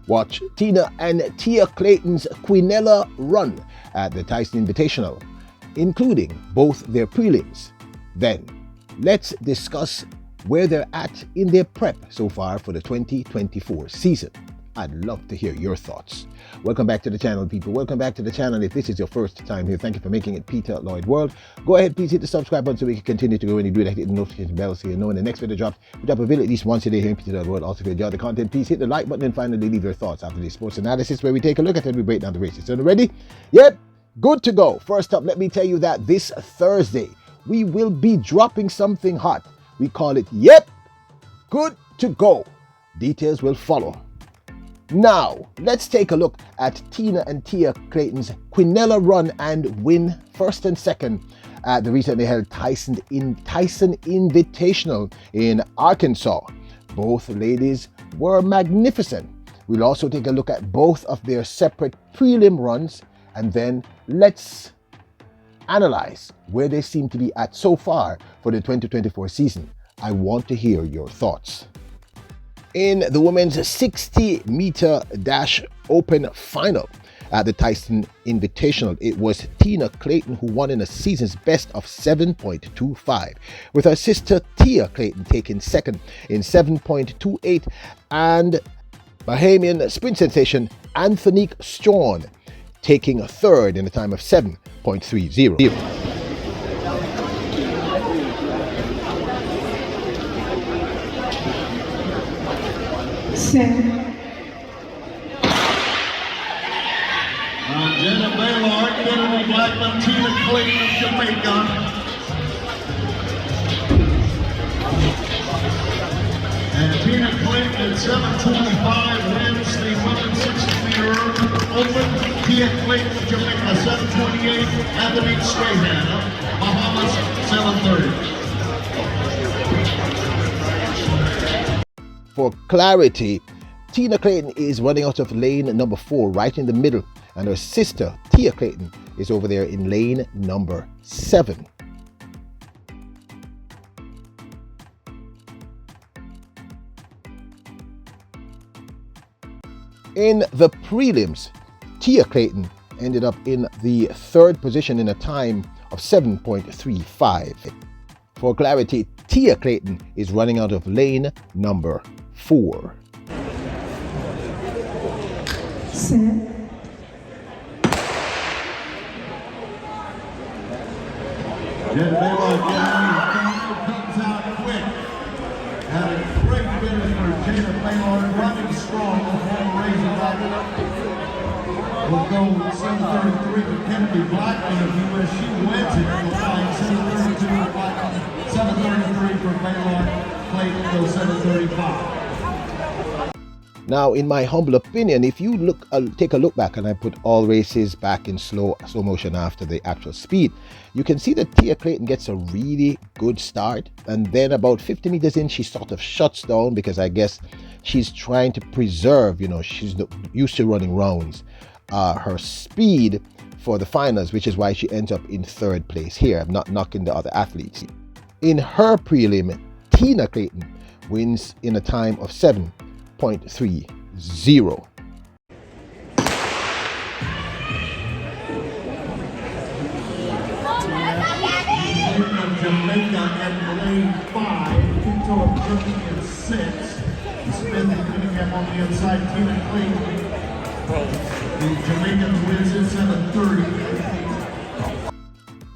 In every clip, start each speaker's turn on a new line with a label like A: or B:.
A: Watch Tina and Thier Clayton's Quinella run at the Tyson Invitational, including both their prelims. Then, let's discuss where they're at in their prep so far for the 2024 season. I'd love to hear your thoughts. Welcome back to the channel, people. Welcome back to the channel. If this is your first time here, thank you for making it Peter Lloyd World. Go ahead, please hit the subscribe button so we can continue to grow. When you do that, hit the notification bell so you know when the next video drops. We drop a video at least once a day here in Peter Lloyd World. Also, if you enjoy the content, please hit the like button and finally leave your thoughts after this sports analysis where we take a look at it and we break down the races. So, ready? Yep, good to go. First up, let me tell you that this Thursday, we will be dropping something hot. We call it, yep, good to go. Details will follow. Now, let's take a look at Tina and Thier Clayton's Quinella run and win first and second at the recently held Tyson Invitational in Arkansas. Both ladies were magnificent. We'll also take a look at both of their separate prelim runs, and then let's analyze where they seem to be at so far for the 2024 season. I want to hear your thoughts. In the women's 60-meter dash open final at the Tyson Invitational, it was Tina Clayton who won in a season's best of 7.25, with her sister Thier Clayton taking second in 7.28, and Bahamian sprint sensation Anthonique Strawn taking a third in a time of 7.30.
B: Jenna Baylor, Kennedy Blackman, Tina Clayton of Jamaica. And Tina Clayton at 7:25 wins the women's 60-meter open. Thier Clayton of Jamaica 7:28. Anthony Strahan of Bahamas 7:30.
A: For clarity, Tina Clayton is running out of lane number 4 right in the middle, and her sister Thier Clayton is over there in lane number 7. In the prelims, Thier Clayton ended up in the 3rd position in a time of 7.35. For clarity, Thier Clayton is running out of lane number 4.
B: Set. Jen Baylor comes out quick. Had a great finish for Jen Baylor, running strong before Razorback. Will go 7:33 for Kennedy Blackman of US. She wins it. Will find 7:32 for Blackman, 7:33 for Baylor. Clayton goes 7:35.
A: Now, in my humble opinion, if you take a look back, and I put all races back in slow motion after the actual speed, you can see that Thier Clayton gets a really good start, and then about 50 meters in, she sort of shuts down because I guess she's trying to preserve, she's used to running rounds, her speed for the finals, which is why she ends up in 3rd place here. I'm not knocking the other athletes. In her prelim, Tina Clayton wins in a time of 7.30.
B: Jamaica at lane 5, Pinto of Germany at 6, Smith and Cunningham on the inside, Tina Clayton. The Jamaican wins at 7:30.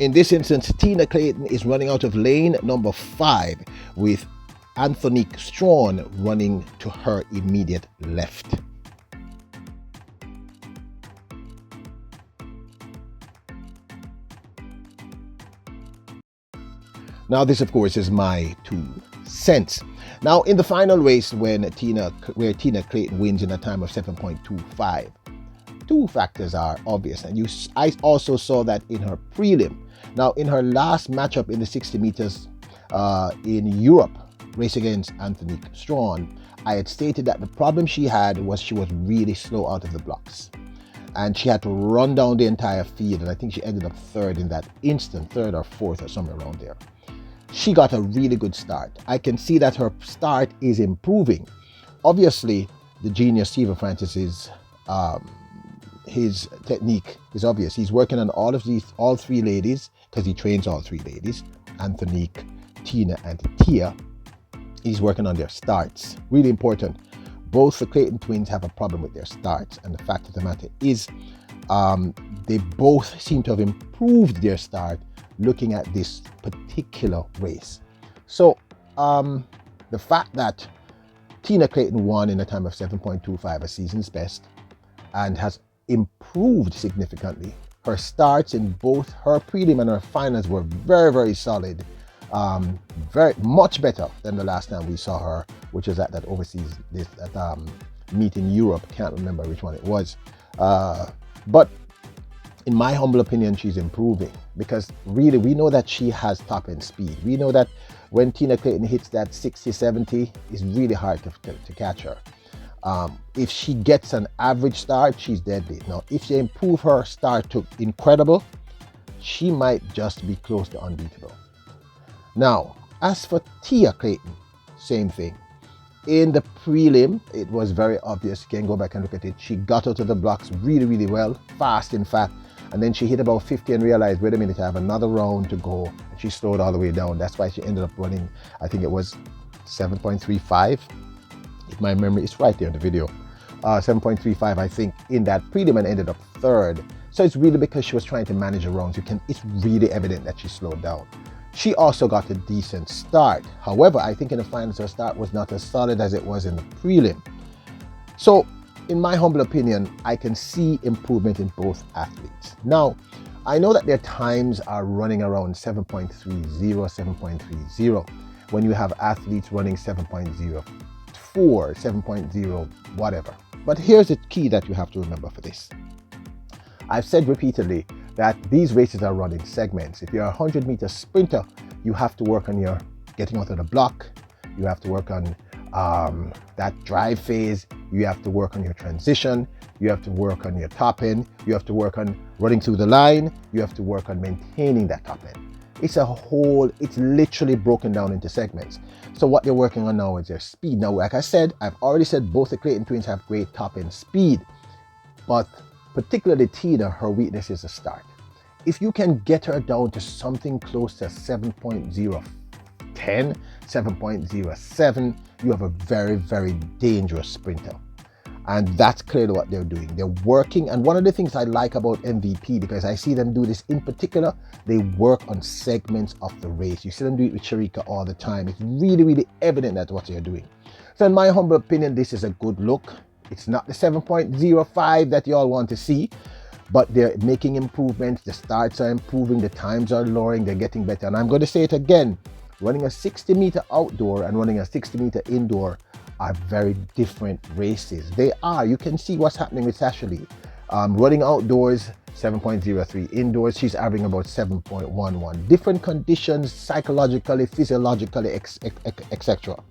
A: In this instance, Tina Clayton is running out of lane number 5 with Anthonique Strawn running to her immediate left. Now, this, of course, is my 2 cents. Now, in the final race, where Tina Clayton wins in a time of 7.25, 2 factors are obvious, and I also saw that in her prelim. Now, in her last matchup in the 60 meters in Europe, race against Anthonique Strawn, I had stated that the problem she had was she was really slow out of the blocks, and she had to run down the entire field, and I think she ended up 3rd in that instant, 3rd or 4th or somewhere around there. She got a really good start. I can see that her start is improving. Obviously, the genius Stephen Francis is, his technique is obvious. He's working on all three ladies, because he trains all three ladies, Anthonique, Tina, and Thier. He's working on their starts. Really important. Both the Clayton twins have a problem with their starts, and the fact of the matter is, they both seem to have improved their start looking at this particular race. So the fact that Tina Clayton won in a time of 7.25, a season's best, and has improved significantly. Her starts in both her prelim and her finals were very, very solid. Very much better than the last time we saw her, which was at that overseas meet in Europe. Can't remember which one it was. But in my humble opinion, she's improving, because really we know that she has top end speed. We know that when Tina Clayton hits that 60, 70, it's really hard to catch her. If she gets an average start, she's deadly. Now, if she improve her start to incredible, she might just be close to unbeatable. Now, as for Thier Clayton, same thing. In the prelim, it was very obvious. You can go back and look at it. She got out of the blocks really, really well, fast in fact. And then she hit about 50 and realized, wait a minute, I have another round to go. And she slowed all the way down. That's why she ended up running, I think it was 7.35. If my memory is right there in the video. 7.35, I think, in that prelim, and ended up third. So it's really because she was trying to manage the rounds. It's really evident that she slowed down. She also got a decent start. However, I think in the finals her start was not as solid as it was in the prelim. So, in my humble opinion, I can see improvement in both athletes. Now, I know that their times are running around 7.30, 7.30, when you have athletes running 7.04, 7.0, whatever. But here's the key that you have to remember for this. I've said repeatedly that these races are run in segments. If you're a 100-meter sprinter, you have to work on your getting out of the block. You have to work on that drive phase. You have to work on your transition. You have to work on your top end. You have to work on running through the line. You have to work on maintaining that top end. It's literally broken down into segments. So what they're working on now is their speed. Now, like I said, I've already said both the Clayton twins have great top end speed, but particularly Tina, her weakness is the start. If you can get her down to something close to 7.010, 7.07, you have a very, very dangerous sprinter. And that's clearly what they're doing. They're working. And one of the things I like about MVP, because I see them do this in particular, they work on segments of the race. You see them do it with Sharika all the time. It's really, really evident that's what they're doing. So in my humble opinion, this is a good look. It's not the 7.05 that you all want to see, but they're making improvements. The starts are improving. The times are lowering. They're getting better. And I'm going to say it again. Running a 60-meter outdoor and running a 60-meter indoor are very different races. They are. You can see what's happening with Sasha Lee. Running outdoors, 7.03. Indoors, she's averaging about 7.11. Different conditions, psychologically, physiologically, etc.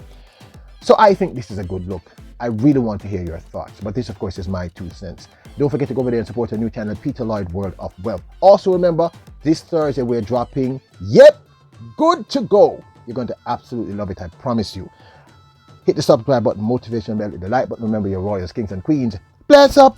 A: So I think this is a good look. I really want to hear your thoughts, but this, of course, is my 2 cents. Don't forget to go over there and support our new channel, Peter Lloyd World of Wealth. Also remember, this Thursday we're dropping, good to go. You're going to absolutely love it, I promise you. Hit the subscribe button, motivation bell, hit the like button. Remember, you're royals, kings, and queens. Bless up!